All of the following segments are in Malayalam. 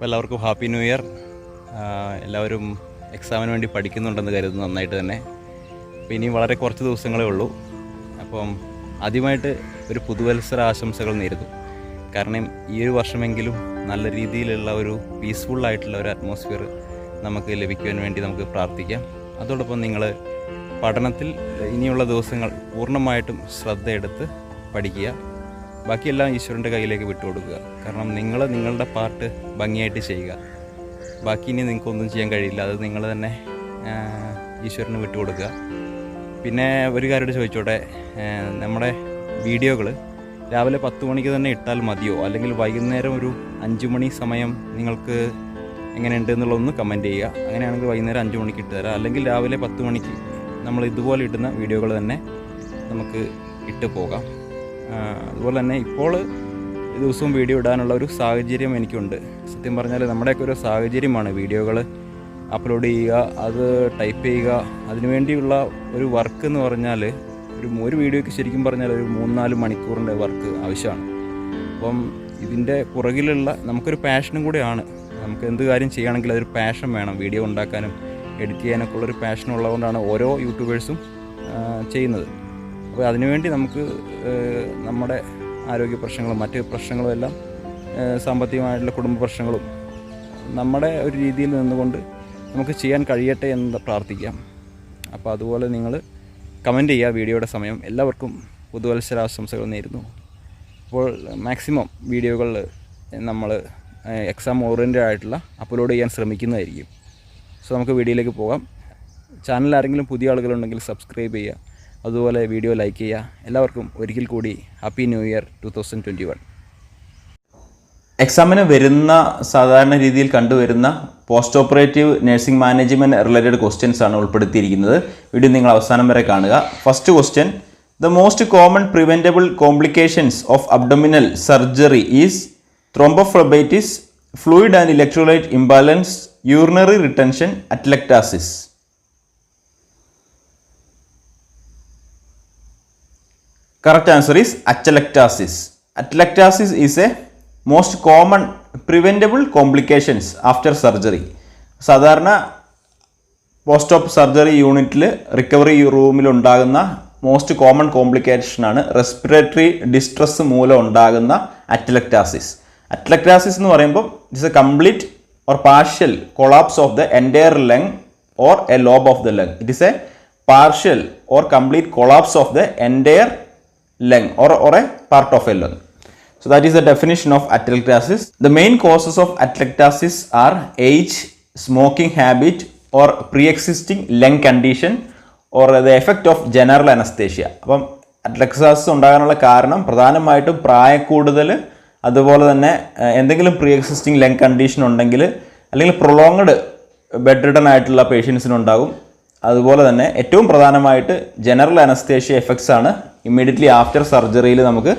അപ്പോൾ എല്ലാവർക്കും ഹാപ്പി ന്യൂ ഇയർ. എല്ലാവരും എക്സാമിന് വേണ്ടി പഠിക്കുന്നുണ്ടെന്ന് കരുതുന്നു നന്നായിട്ട് തന്നെ. അപ്പോൾ ഇനി വളരെ കുറച്ച് ദിവസങ്ങളേ ഉള്ളൂ. അപ്പം ആദ്യമായിട്ട് ഒരു പുതുവത്സര ആശംസകൾ നേരുന്നു. കാരണം ഈ ഒരു വർഷമെങ്കിലും നല്ല രീതിയിലുള്ള ഒരു പീസ്ഫുള്ളായിട്ടുള്ള ഒരു അറ്റ്മോസ്ഫിയർ നമുക്ക് ലഭിക്കുവാൻ വേണ്ടി നമുക്ക് പ്രാർത്ഥിക്കാം. അതോടൊപ്പം നിങ്ങൾ പഠനത്തിൽ ഇനിയുള്ള ദിവസങ്ങൾ പൂർണ്ണമായിട്ടും ശ്രദ്ധയെടുത്ത് പഠിക്കുക. ബാക്കിയെല്ലാം ഈശ്വരൻ്റെ കയ്യിലേക്ക് വിട്ടുകൊടുക്കുക. കാരണം നിങ്ങൾ നിങ്ങളുടെ പാർട്ട് ഭംഗിയായിട്ട് ചെയ്യുക. ബാക്കി ഇനി നിങ്ങൾക്കൊന്നും ചെയ്യാൻ കഴിയില്ല. അത് നിങ്ങൾ തന്നെ ഈശ്വരന് വിട്ടുകൊടുക്കുക. പിന്നെ ഒരു കാര്യം ചോദിച്ചോട്ടെ, നമ്മുടെ വീഡിയോകൾ രാവിലെ 10 മണിക്ക് തന്നെ ഇട്ടാൽ മതിയോ, അല്ലെങ്കിൽ വൈകുന്നേരം ഒരു 5 മണി സമയം നിങ്ങൾക്ക് എങ്ങനെയുണ്ട് എന്നുള്ളതൊന്ന് കമൻറ്റ് ചെയ്യുക. അങ്ങനെയാണെങ്കിൽ വൈകുന്നേരം 5 മണിക്ക് ഇട്ട് തരാം. അല്ലെങ്കിൽ രാവിലെ 10 മണിക്ക് നമ്മൾ ഇതുപോലെ ഇടുന്ന വീഡിയോകൾ തന്നെ നമുക്ക് ഇട്ട് പോകാം. അതുപോലെ തന്നെ ഇപ്പോൾ ദിവസവും വീഡിയോ ഇടാനുള്ള ഒരു സാഹചര്യം എനിക്കുണ്ട്. സത്യം പറഞ്ഞാൽ നമ്മുടെയൊക്കെ ഒരു സാഹചര്യമാണ് വീഡിയോകൾ അപ്ലോഡ് ചെയ്യുക, അത് ടൈപ്പ് ചെയ്യുക. അതിനുവേണ്ടിയുള്ള ഒരു വർക്ക് എന്ന് പറഞ്ഞാൽ ഒരു വീഡിയോയ്ക്ക് ശരിക്കും പറഞ്ഞാൽ ഒരു 3-4 മണിക്കൂറിൻ്റെ വർക്ക് ആവശ്യമാണ്. അപ്പം ഇതിൻ്റെ പുറകിലുള്ള നമുക്കൊരു പാഷനും കൂടെയാണ്. നമുക്ക് എന്ത് കാര്യം ചെയ്യുകയാണെങ്കിൽ അതൊരു പാഷൻ വേണം. വീഡിയോ ഉണ്ടാക്കാനും എഡിറ്റ് ചെയ്യാനൊക്കെ ഉള്ളൊരു പാഷൻ ഉള്ളതുകൊണ്ടാണ് ഓരോ യൂട്യൂബേഴ്സും ചെയ്യുന്നത്. അപ്പോൾ അതിനുവേണ്ടി നമുക്ക് നമ്മുടെ ആരോഗ്യ പ്രശ്നങ്ങളും മറ്റ് പ്രശ്നങ്ങളും എല്ലാം സാമ്പത്തികമായിട്ടുള്ള കുടുംബ പ്രശ്നങ്ങളും നമ്മുടെ ഒരു രീതിയിൽ നിന്നുകൊണ്ട് നമുക്ക് ചെയ്യാൻ കഴിയട്ടെ എന്ന് പ്രാർത്ഥിക്കാം. അപ്പോൾ അതുപോലെ നിങ്ങൾ കമൻറ്റ് ചെയ്യുക വീഡിയോയുടെ സമയം. എല്ലാവർക്കും പുതുവത്സരാശംസകൾ നേരുന്നു. അപ്പോൾ മാക്സിമം വീഡിയോകൾ നമ്മൾ എക്സാം ഓറിയൻറ്റഡ് ആയിട്ടുള്ള അപ്ലോഡ് ചെയ്യാൻ ശ്രമിക്കുന്നതായിരിക്കും. സോ നമുക്ക് വീഡിയോയിലേക്ക് പോകാം. ചാനൽ ആരെങ്കിലും പുതിയ ആളുകളുണ്ടെങ്കിൽ സബ്സ്ക്രൈബ് ചെയ്യുക, അതുപോലെ വീഡിയോ ലൈക്ക് ചെയ്യുക. എല്ലാവർക്കും ഒരിക്കൽ കൂടി ഹാപ്പി ന്യൂ ഇയർ 2021. എക്സാമിന് വരുന്ന സാധാരണ രീതിയിൽ കണ്ടുവരുന്ന post operative nursing management related questions ആണ് ഉൾപ്പെടുത്തിയിരിക്കുന്നത്. വീഡിയോ നിങ്ങൾ അവസാനം വരെ കാണുക. First question: the most common preventable complications of abdominal surgery is thrombophlebitis, fluid and electrolyte imbalance, urinary retention, atelectasis. Correct answer is atelectasis. Atelectasis is a most common preventable complications after surgery. സാധാരണ പോസ്റ്റ് ഓപ്പ് സർജറി യൂണിറ്റിൽ റിക്കവറി റൂമിൽ ഉണ്ടാകുന്ന മോസ്റ്റ് കോമൺ കോംപ്ലിക്കേഷൻ ആണ് റെസ്പിറേറ്ററി ഡിസ്ട്രസ് മൂലം ഉണ്ടാകുന്ന അറ്റലക്ടാസിസ്. അറ്റലക്ടാസിസ് എന്ന് പറയുമ്പോൾ it's A complete or partial collapse of the entire lung or A lobe of the lung. It is A partial or complete collapse of the entire lung or a part of a lung. So that is the definition of atelectasis. The main causes of atelectasis are age, smoking habit, or pre-existing lung condition, or the effect of general anesthesia. അപ്പം അറ്റലക്ടാസിസ് ഉണ്ടാകാനുള്ള കാരണം പ്രധാനമായിട്ടും പ്രായക്കൂടുതൽ, അതുപോലെ തന്നെ എന്തെങ്കിലും പ്രീ എക്സിസ്റ്റിംഗ് ലങ് കണ്ടീഷൻ ഉണ്ടെങ്കിൽ, അല്ലെങ്കിൽ പ്രൊലോങ്ഡ് ബെഡ് റിഡൻ ആയിട്ടുള്ള പേഷ്യൻസിനുണ്ടാകും. അതുപോലെ തന്നെ ഏറ്റവും പ്രധാനമായിട്ട് ജനറൽ അനസ്തേഷ്യ എഫക്ട്സ് ആണ് ഇമ്മീഡിയറ്റ്ലി ആഫ്റ്റർ സർജറിയിൽ നമുക്ക്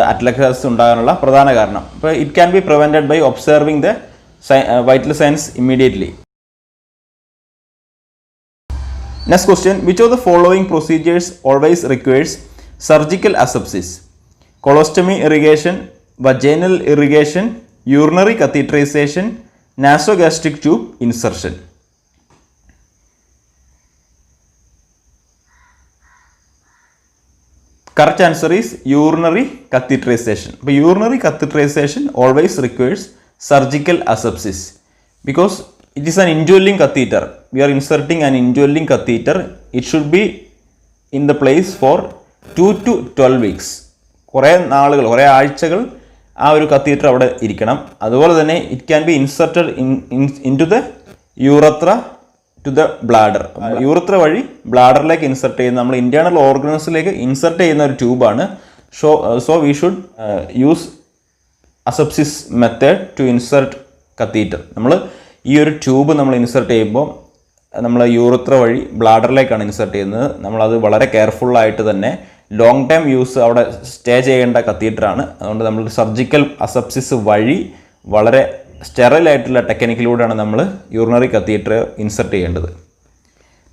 അറ്റലക്ടാസിസ് ഉണ്ടാകാനുള്ള പ്രധാന കാരണം. അപ്പോൾ it can be prevented by observing the vital signs immediately. Next question: which of the following procedures always requires surgical asepsis? Colostomy irrigation, vaginal irrigation, urinary catheterization, nasogastric tube insertion. Correct answer is urinary catheterization. But urinary catheterization always requires surgical asepsis because it is an indwelling catheter. We are inserting an indwelling catheter. It should be in the place for 2 to 12 weeks. കുറേ നാളുകൾ, കുറേ ആഴ്ചകൾ ആ ഒരു കത്തീറ്റർ അവിടെ ഇരിക്കണം. അതുപോലെ തന്നെ it can be inserted into the urethra to the bladder. Urethra വഴി ബ്ലാഡറിലേക്ക് ഇൻസർട്ട് ചെയ്യുന്ന, നമ്മൾ ഇൻറ്റേർണൽ ഓർഗൻസിലേക്ക് ഇൻസർട്ട് ചെയ്യുന്ന ഒരു ട്യൂബാണ്. So we should use asepsis method to insert catheter. നമ്മൾ ഈ ഒരു ട്യൂബ് നമ്മൾ ഇൻസർട്ട് ചെയ്യുമ്പോൾ നമ്മൾ യൂറത്ര വഴി ബ്ലാഡറിലേക്കാണ് ഇൻസർട്ട് ചെയ്യുന്നത്. നമ്മളത് വളരെ കെയർഫുള്ളായിട്ട് തന്നെ ലോങ് ടൈം യൂസ് അവിടെ സ്റ്റേ ചെയ്യേണ്ട കത്തീറ്ററാണ്. അതുകൊണ്ട് നമ്മൾ സർജിക്കൽ അസെപ്സിസ് വഴി വളരെ സ്റ്റെറൈലായിട്ടുള്ള ടെക്നിക്കിലൂടെയാണ് നമ്മൾ യൂറിനറി കത്തീറ്റർ ഇൻസർട്ട് ചെയ്യേണ്ടത്.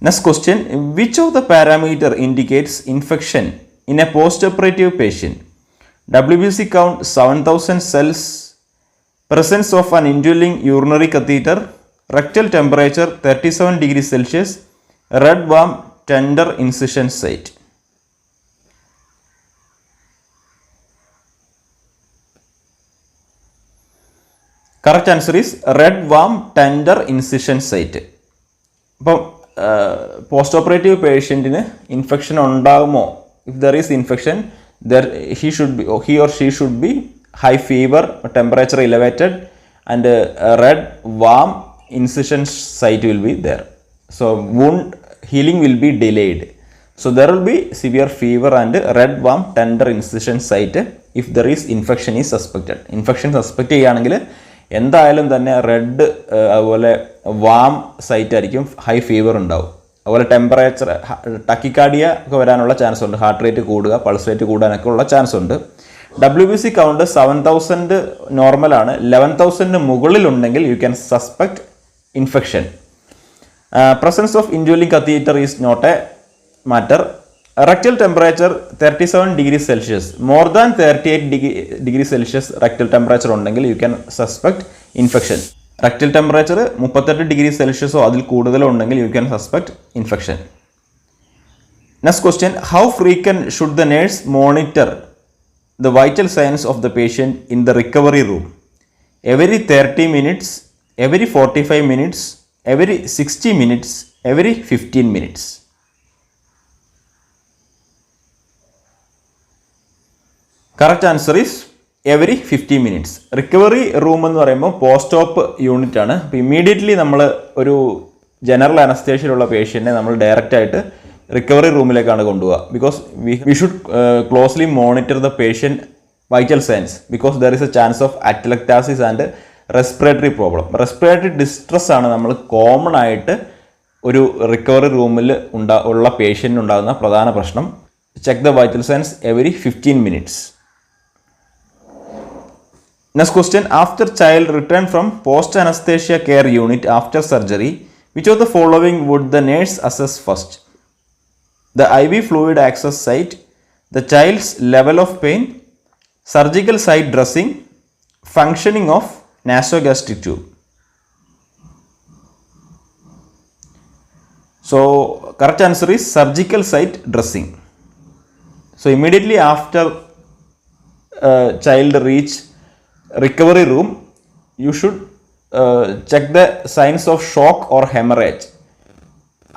Next question: which of the parameter indicates infection in A post operative patient? WBC count 7000 cells, presence of an indwelling urinary catheter, rectal temperature 37 degrees Celsius, red warm tender incision site. Correct answer is red warm tender incision site. അപ്പം പോസ്റ്റ് ഓപ്പറേറ്റീവ് പേഷ്യൻറ്റിന് ഇൻഫെക്ഷൻ ഉണ്ടാകുമോ? If there is infection, he or she should be high fever, temperature elevated, and red warm incision site will be there. So wound healing will be delayed. So there will be severe fever and red warm tender incision site if there is infection is suspected. Infection suspect ചെയ്യുകയാണെങ്കിൽ എന്തായാലും തന്നെ റെഡ് അതുപോലെ വാം സൈറ്റ് ആയിരിക്കും, ഹൈ ഫീവർ ഉണ്ടാവും, അതുപോലെ ടെമ്പറേച്ചർ ടക്കിക്കാർഡിയ ഒക്കെ വരാനുള്ള ചാൻസ് ഉണ്ട്, ഹാർട്ട് റേറ്റ് കൂടുക, പൾസ് റേറ്റ് കൂടാനൊക്കെ ഉള്ള ചാൻസ് ഉണ്ട്. WBC കൗണ്ട് 7000 നോർമലാണ്, 11,000 മുകളിലുണ്ടെങ്കിൽ you can suspect infection. Presence of indwelling catheter is not a matter. Rectal temperature 37 degrees Celsius, more than 38 degrees Celsius rectal temperature ഉണ്ടെങ്കിൽ you can suspect infection. Rectal temperature 38 degrees Celsius അതിൽ കൂടുതലോ ഉണ്ടെങ്കിൽ you can suspect infection. Next question, how frequent should the nurse monitor the vital signs of the patient in the recovery room? Every 30 minutes, every 45 minutes, every 60 minutes, every 15 minutes. Correct answer is every 50 minutes. Recovery room എന്ന് പറയുമ്പോൾ പോസ്റ്റ് ഓപ്പ് യൂണിറ്റ് ആണ്. അപ്പോൾ ഇമ്മീഡിയറ്റ്ലി നമ്മൾ ഒരു ജനറൽ അനസ്തേഷ്യയിലുള്ള പേഷ്യൻറ്റിനെ നമ്മൾ ഡയറക്റ്റ് ആയിട്ട് റിക്കവറി റൂമിലേക്കാണ് കൊണ്ടുപോകുക. Because we should closely monitor the patient vital signs because there is a chance of atelectasis and respiratory problem. Respiratory distress ആണ് നമ്മൾ കോമൺ ആയിട്ട് ഒരു റിക്കവറി റൂമിൽ ഉള്ള പേഷ്യൻറ്റിന് ഉണ്ടാകുന്ന പ്രധാന പ്രശ്നം. Check the vital signs every 15 minutes. Next question, after child return from post anesthesia care unit after surgery, which of the following would the nurse assess first? The IV fluid access site, the child's level of pain, surgical site dressing, functioning of nasogastric tube. So correct answer is surgical site dressing. So immediately after child reach recovery room, you should check the signs of shock or hemorrhage.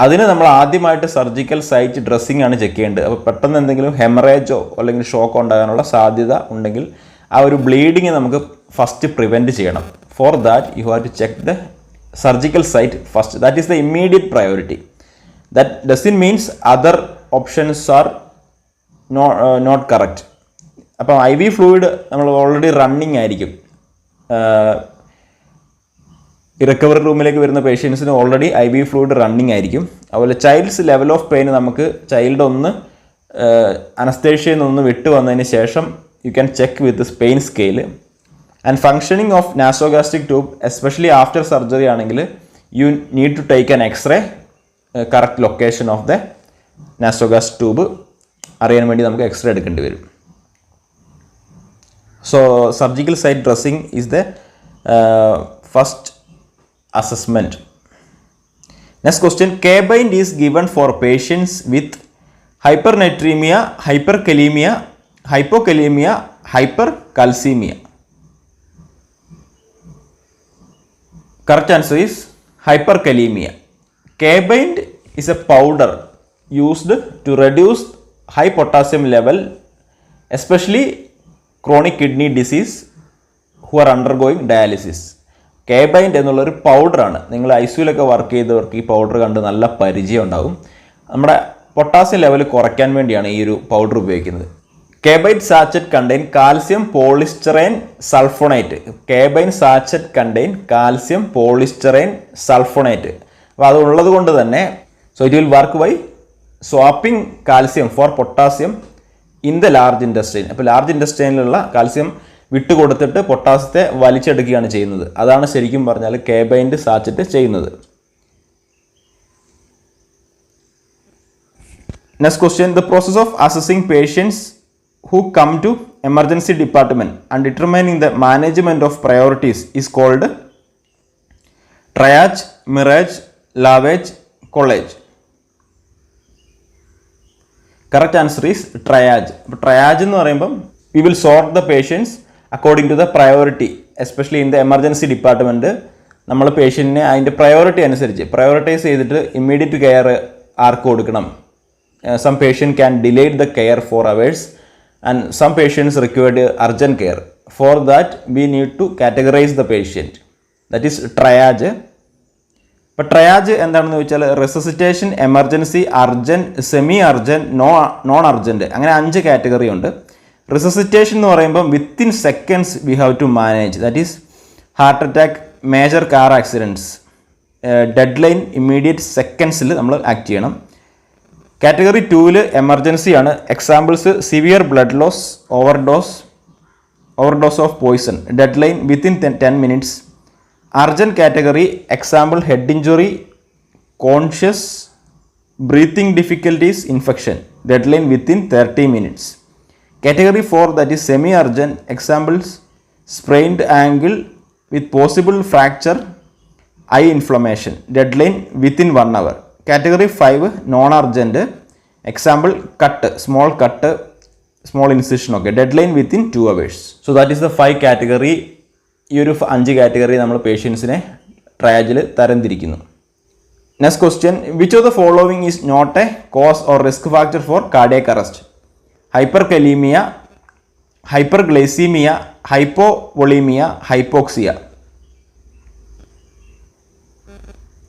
അതിന് നമ്മൾ ആദ്യമായിട്ട് സർജിക്കൽ സൈറ്റ് ഡ്രസ്സിംഗ് ആണ് ചെക്ക് ചെയ്യേണ്ടത്. അപ്പോൾ പെട്ടെന്ന് എന്തെങ്കിലും ഹെമറേജോ അല്ലെങ്കിൽ ഷോക്കോ ഉണ്ടാകാനുള്ള സാധ്യത ഉണ്ടെങ്കിൽ ആ ഒരു ബ്ലീഡിങ് നമുക്ക് ഫസ്റ്റ് പ്രിവെൻറ്റ് ചെയ്യണം. For that you have to check the surgical site first. That is the immediate priority. That doesn't means other options are not correct. അപ്പം IV ഫ്ലൂയിഡ് നമ്മൾ ഓൾറെഡി റണ്ണിങ് ആയിരിക്കും. റിക്കവറി റൂമിലേക്ക് വരുന്ന പേഷ്യൻസിന് ഓൾറെഡി IV ഫ്ലൂയിഡ് റണ്ണിങ് ആയിരിക്കും. അതുപോലെ ചൈൽഡ്സ് ലെവൽ ഓഫ് പെയിൻ നമുക്ക് ചൈൽഡ് ഒന്ന് അനസ്തേഷ്യയിൽ നിന്ന് വിട്ടു വന്നതിന് ശേഷം you can check with pain scale. And functioning of nasogastric tube especially after surgery ആണെങ്കിൽ you need to take an x-ray correct location of the nasogastric tube അറിയാൻ വേണ്ടി നമുക്ക് എക്സ്റേ എടുക്കേണ്ടി വരും. So surgical site dressing is the first assessment. Next question, K-bind is given for patients with hypernatremia, hyperkalemia, hypokalemia, hypercalcemia. Correct answer is hyperkalemia. K-bind is a powder used to reduce high potassium level, especially chronic kidney disease who are undergoing dialysis. K-bind എന്നുള്ളൊരു പൗഡറാണ്. നിങ്ങൾ ICUലൊക്കെ വർക്ക് ചെയ്തവർക്ക് ഈ പൗഡർ കണ്ട് നല്ല പരിചയം ഉണ്ടാകും. നമ്മുടെ പൊട്ടാസ്യം ലെവൽ കുറയ്ക്കാൻ വേണ്ടിയാണ് ഈ ഒരു പൗഡർ ഉപയോഗിക്കുന്നത്. K-bind sachet contain calcium polystyrene sulfonate. K-bind sachet contain calcium polystyrene sulfonate. അപ്പോൾ അതുള്ളത് കൊണ്ട് തന്നെ so it will work by swapping calcium for potassium in the large ഇൻഡസ്ട്രീൻ. അപ്പോൾ ലാർജ് ഇൻഡസ്ട്രീനിലുള്ള കാൽസ്യം വിട്ടുകൊടുത്തിട്ട് പൊട്ടാസ്യത്തെ വലിച്ചെടുക്കുകയാണ് ചെയ്യുന്നത്. അതാണ് ശരിക്കും പറഞ്ഞാൽ K-bind സാച്ചറ്റ് ചെയ്യുന്നത്. Next question, the process of assessing patients who come to emergency department and determining the management of priorities is called triage, mirage, lavage, collage. Correct answer is triage. Triage എന്ന് പറയുമ്പം we will sort the patients according to the priority, especially in the emergency department. നമ്മൾ പേഷ്യൻറ്റിനെ അതിൻ്റെ പ്രയോറിറ്റി അനുസരിച്ച് പ്രയോറിറ്റൈസ് ചെയ്തിട്ട് ഇമ്മീഡിയറ്റ് കെയർ ആർക്ക് കൊടുക്കണം. Some patient can delayed the care for hours and some patients required urgent care. For that we need to categorise the patient. That is triage. ഇപ്പോൾ ട്രയാജ് എന്താണെന്ന് ചോദിച്ചാൽ resuscitation, emergency, urgent, semi urgent, non urgent, അങ്ങനെ 5 കാറ്റഗറി ഉണ്ട്. റെസസിറ്റേഷൻ എന്ന് പറയുമ്പം within seconds we have to manage. That is heart attack, major car accidents, deadline immediate സെക്കൻഡ്സിൽ നമ്മൾ ആക്ട് ചെയ്യണം. കാറ്റഗറി 2ൽ എമർജൻസിയാണ്. Examples severe blood loss, overdose of poison, deadline within 10 minutes. Urgent category example head injury, conscious, breathing difficulties, infection, deadline within 30 minutes. Category 4 that is semi urgent, examples sprained ankle with possible fracture, eye inflammation, deadline within 1 hour. Category 5 non urgent, example cut, small incision, okay, deadline within 2 hours. So that is the 5 category. ഈ ഒരു 5 കാറ്റഗറി നമ്മൾ പേഷ്യൻസിനെ ട്രയാജിൽ തരംതിരിക്കുന്നു. Next question, which of the following is not a cause or risk factor for cardiac arrest? Hyperkalemia, hyperglycemia, hypovolemia, hypoxia.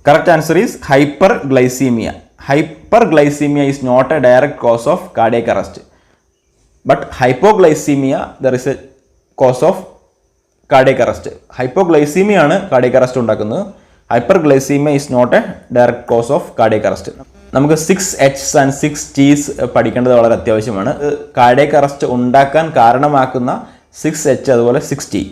Correct answer is hyperglycemia. Hyperglycemia is not a direct cause of cardiac arrest, but hypoglycemia there is a cause of cardiac arrest. Hypoglycemia ആണ് cardiac arrest ഉണ്ടാക്കുന്നത്. Hyperglycemia is not a direct cause of cardiac arrest. നമുക്ക് 6 H's ആൻഡ് 6 T's പഠിക്കേണ്ടത് വളരെ അത്യാവശ്യമാണ്. കാർഡിയക് അറസ്റ്റ് ഉണ്ടാക്കാൻ കാരണമാക്കുന്ന 6 H അതുപോലെ 6 T.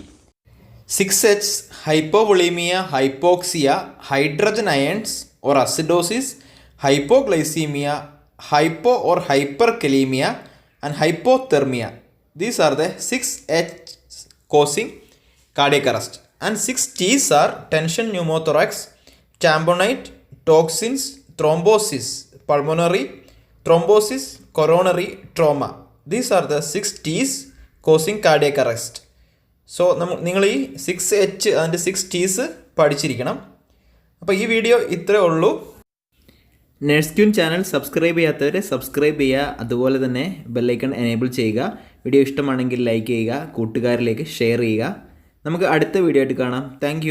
6 H hypovolemia, hypoxia, hydrogen ions or acidosis, hypoglycemia, hypo or hyperkalemia and hypothermia. These are the 6 H causing cardiac arrest. And 6 T's are tension pneumothorax, tamponite, toxins, thrombosis, pulmonary, thrombosis, coronary, trauma. These are the 6 T's causing cardiac arrest. So നിങ്ങൾ ഈ 6 H and 6 T's പഠിച്ചിരിക്കണം. അപ്പോൾ ഈ വീഡിയോ ഇത്രയേ ഉള്ളൂ. നഴ്സ് ക്യൂൻ ചാനൽ സബ്സ്ക്രൈബ് ചെയ്യാത്തവർ സബ്സ്ക്രൈബ് ചെയ്യുക, അതുപോലെ തന്നെ ബെല്ലൈക്കൺ എനേബിൾ ചെയ്യുക. വീഡിയോ ഇഷ്ടമാണെങ്കിൽ ലൈക്ക് ചെയ്യുക, കൂട്ടുകാരിലേക്ക് ഷെയർ ചെയ്യുക. നമുക്ക് അടുത്ത വീഡിയോ ആയിട്ട് കാണാം. താങ്ക്